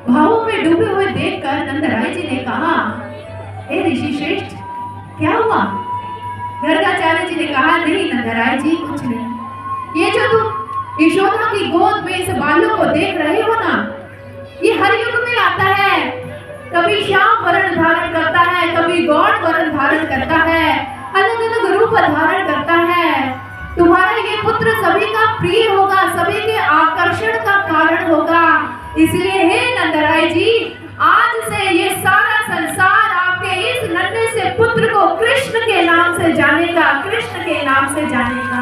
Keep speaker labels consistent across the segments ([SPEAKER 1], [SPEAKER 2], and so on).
[SPEAKER 1] भावों में डूबे हुए देखकर नंदराय जी ने कहा, हे ऋषि श्रेष्ठ, क्या हुआ? गर्गाचार्य जी ने कहा, नहीं नंदराय जी, कुछ नहीं। ये जो तुम यशोदा की गोद में इस बालक को देख रहे हो ना, ये हर युग में आता है। कभी श्याम वर्ण धारण करता है, कभी गौड़ वर्ण धारण करता है, अलग अलग रूप धारण करता है। तुम्हारा ये पुत्र सभी का प्रिय होगा, सभी के आकर्षण का कारण होगा। इसलिए हे नंदराय जी, आज से ये सारा संसार आपके इस नन्हे से पुत्र को कृष्ण के नाम से जानेगा, कृष्ण के नाम से जानेगा।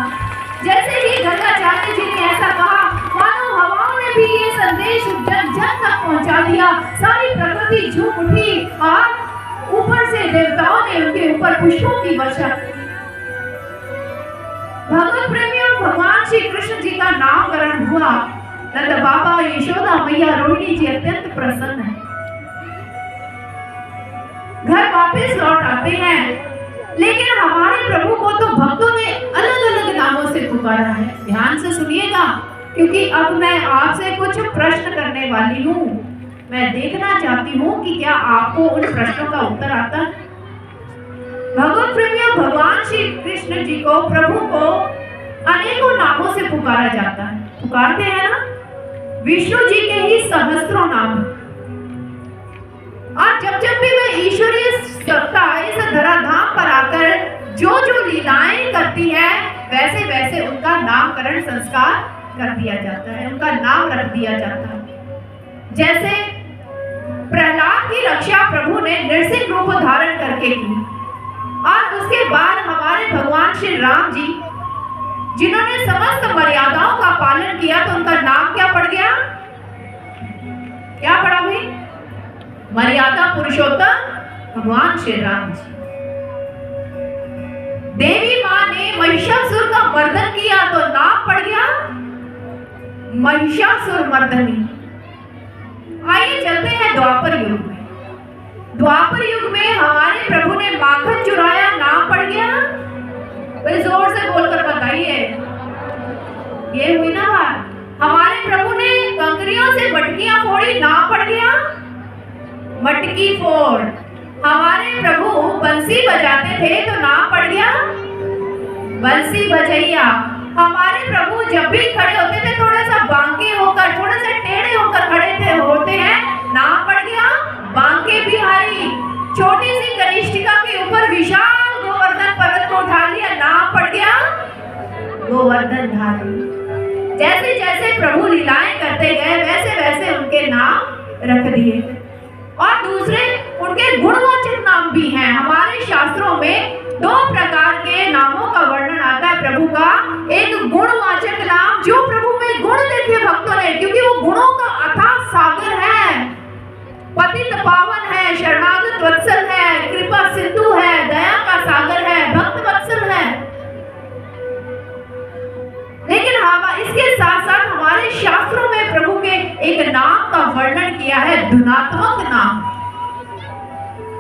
[SPEAKER 1] जैसे ही गर्गाचार्य जी ने ऐसा कहा, मानो हवाओं ने भी ये संदेश जन जन तक पहुंचा दिया। सारी प्रकृति झूम उठी और ऊपर से देवताओं ने उनके ऊपर पुष्पों की वर्षा की। भगवत प्रेमियों, भगवान श्री कृष्ण जी का नामकरण हुआ। नंद बाबा, यशोदा मैया, रोहिणी जी अत्यंत प्रसन्न है। घर वापस लौट आते हैं, लेकिन हमारे प्रभु को तो भक्तों ने अलग अलग नामों से पुकारा है। ध्यान से सुनिएगा, क्योंकि अब मैं आपसे कुछ प्रश्न करने वाली हूँ। मैं देखना चाहती हूँ कि क्या आपको उन प्रश्नों का उत्तर आता है। भगवत प्रेमियों, भगवान श्री कृष्ण जी को, प्रभु को अनेकों नामों से पुकारा जाता है। पुकारते हैं ना, विष्णु जी के ही सहस्त्रों नाम। और जब जब भी वह ईश्वरीय सत्ता इस धराधाम पर आकर जो जो लीलाएं करती है, वैसे वैसे उनका नामकरण संस्कार कर दिया जाता है, उनका नाम रख दिया जाता है। जैसे प्रहलाद की रक्षा प्रभु ने नृसिंह रूप धारण करके की, और उसके बाद हमारे भगवान श्री राम जी, जिन्होंने समस्त मर्यादाओं का पालन किया, तो उनका नाम क्या पड़ गया? क्या पड़ा भाई? मर्यादा पुरुषोत्तम भगवान श्री राम जी। देवी मां ने महिषासुर का मर्दन किया, तो नाम पड़ गया महिषासुर मर्दनी। आइए चलते हैं द्वापर युग में। द्वापर युग में हमारे प्रभु ने माखन चुराया, नाम पड़ गया? भाई जोर से बोलकर बताइए, ये हुई ना बात। हमारे प्रभु ने कंकरियों से मटकियां फोड़ी, नाम पड़ गया मटकी फोड़। हमारे प्रभु बंसी बजाते थे, तो नाम पड़ गया बंसी बजैया। हमारे प्रभु जब भी खड़े होते थे, थोड़ा सा बांके होकर, थोड़ा सा टेढ़े होकर खड़े होते हैं, नाम पड़ गया बांके बिहारी। छोटी सी कनिष्ठिका के ऊपर विशाल गोवर्धन पर्वत को उठा लिया, नाम पड़ गया गोवर्धन धारी। जैसे जैसे प्रभु लीलाएं करते गए, वैसे वैसे उनके नाम रख दिए। और दूसरे उनके गुणवाचक नाम भी हैं। हमारे शास्त्रों में दो प्रकार के नामों का वर्णन आता है प्रभु का। एक गुणवाचक नाम, जो प्रभु में गुण देखे भक्तों ने, क्योंकि वो गुणों का अथाह सागर है। पतित पावन है, शरणागत वत्सल है, कृपा सिंधु है, दया का सागर है, भक्त वत्सल है। लेकिन इसके साथ साथ हमारे शास्त्रों में प्रभु के एक नाम का वर्णन किया है, धुनात्मक नाम।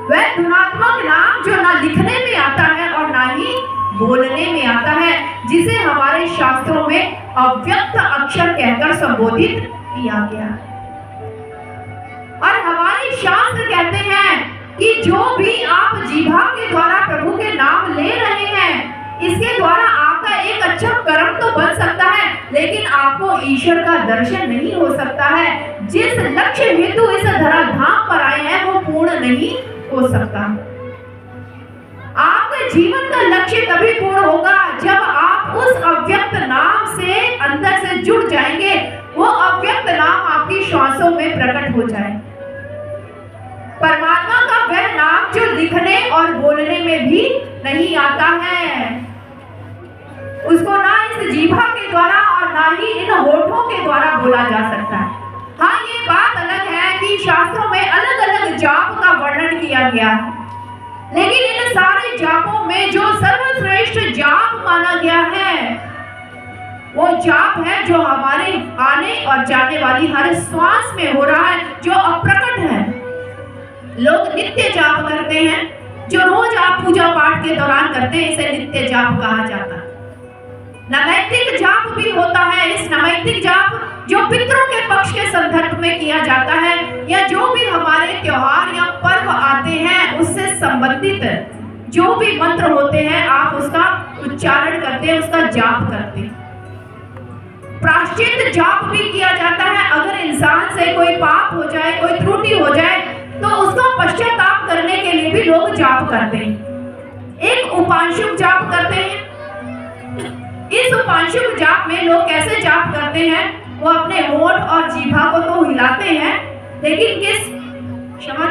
[SPEAKER 1] वह धुनात्मक नाम जो ना लिखने में आता है और ना ही बोलने में आता है, जिसे हमारे शास्त्रों में अव्यक्त अक्षर कहकर संबोधित किया गया है। और हमारे शास्त्र कहते हैं कि जो भी आप जीभा के द्वारा प्रभु के नाम ले रहे हैं, इसके द्वारा आपका एक अच्छा कर्म तो बन सकता है, लेकिन आपको ईश्वर का दर्शन नहीं हो सकता है। जिस लक्ष्य हेतु इस धराधाम पर आए हैं, वो पूर्ण नहीं हो सकता। आपके जीवन का लक्ष्य तभी पूर्ण होगा जब आप उस अव्यक्त नाम से अंदर से जुड़ जाएंगे। वो अव्यक्त नाम आपकी श्वासों में प्रकट हो जाए। परमात्मा का वह नाम जो लिखने और बोलने में भी नहीं आता है, उसको ना इस जीभा के द्वारा और ना ही इन होठों के द्वारा बोला जा सकता है। हाँ, ये बात अलग है कि शास्त्रों में अलग अलग जाप का वर्णन किया गया है, लेकिन इन सारे जापों में जो सर्वश्रेष्ठ जाप माना गया है, वो जाप है जो हमारे आने और जाने वाली हर श्वास में हो रहा है, जो अप्रकट है। लोग नित्य जाप करते हैं, जो रोज आप पूजा पाठ के दौरान करते हैं, इसे नित्य जाप कहा जाता है। नैमित्तिक जाप भी होता है। इस नैमित्तिक जाप जो पितरों के पक्ष के संदर्भ में किया जाता है, या जो भी हमारे त्योहार या पर्व आते हैं उससे संबंधित जो भी मंत्र होते हैं, आप उसका उच्चारण करते हैं, उसका जाप करते हैं। प्रायश्चित जाप भी किया जाता है। अगर इंसान से कोई पाप हो जाए, कोई त्रुटि हो जाए, तो उसका पश्चाताप करने के लिए भी लोग जाप करते हैं। एक उपांशुक जाप करते हैं। इस उपांशुक जाप में लोग कैसे जाप करते हैं? वो अपने होंठ और जीभा को तो हिलाते हैं, लेकिन क्षमा